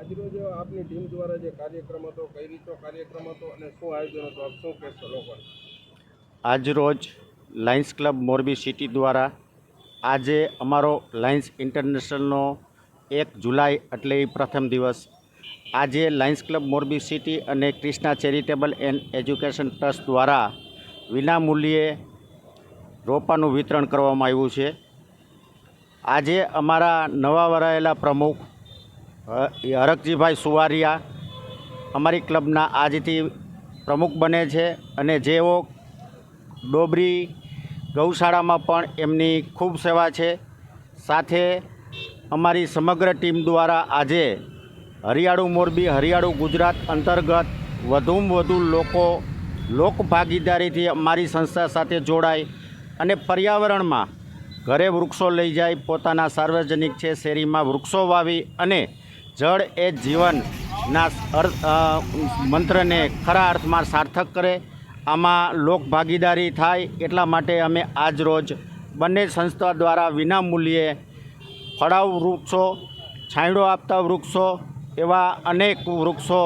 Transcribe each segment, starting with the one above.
આજરોજ આપની ટીમ દ્વારા જે કાર્યક્રમ હતો, કઈ રીતનો કાર્યક્રમ હતો અને શું આયોજન હતું, આપ શું કહેશો લોકોને? આજરોજ લાયન્સ ક્લબ મોરબી સિટી દ્વારા આજે અમારો લાયન્સ ઇન્ટરનેશનલનો 1 જુલાઈ એટલે પ્રથમ દિવસ. આજે લાયન્સ ક્લબ મોરબી સિટી અને Krishna charitable and education trust દ્વારા વિનામૂલ્યે રોપાનું વિતરણ કરવામાં આવ્યું છે. આજે અમારા નવા વરાયેલા પ્રમુખ હરકજીભાઈ સુવારિયા અમારી ક્લબના આજથી પ્રમુખ બને છે અને જેઓ ડોબરી ગૌશાળામાં પણ એમની ખૂબ સેવા છે. સાથે અમારી સમગ્ર ટીમ દ્વારા આજે હરિયાળું મોરબી હરિયાળું ગુજરાત અંતર્ગત વધુમાં વધુ લોકો લોકભાગીદારીથી અમારી સંસ્થા સાથે જોડાય અને પર્યાવરણમાં ઘરે વૃક્ષો લઈ જાય, પોતાના સાર્વજનિક છે શેરીમાં વૃક્ષો વાવી અને જળ એ જીવનના મંત્રને ખરા અર્થમાં સાર્થક કરે, આમાં લોકભાગીદારી થાય એટલા માટે અમે આજ રોજ બંને સંસ્થા દ્વારા વિનામૂલ્યે ફળાઉ વૃક્ષો, છાંયડો આપતા વૃક્ષો એવા અનેક વૃક્ષો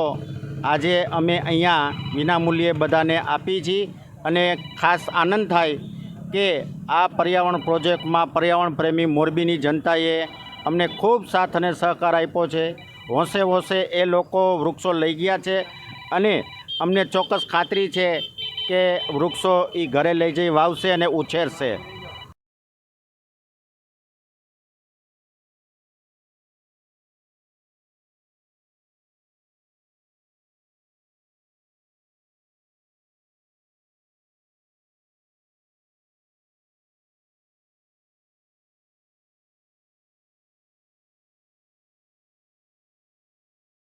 આજે અમે અહીંયા વિનામૂલ્યે બધાને આપી છીએ. અને ખાસ આનંદ થાય કે આ પર્યાવરણ પ્રોજેક્ટમાં પર્યાવરણ પ્રેમી મોરબીની જનતાએ અમને ખૂબ સાથ અને સહકાર આપ્યો છે. હોંશે હોંશે એ લોકો વૃક્ષો લઈ ગયા છે અને અમને ચોક્કસ ખાતરી છે કે વૃક્ષો એ ઘરે લઈ જઈ વાવશે અને ઉછેરશે.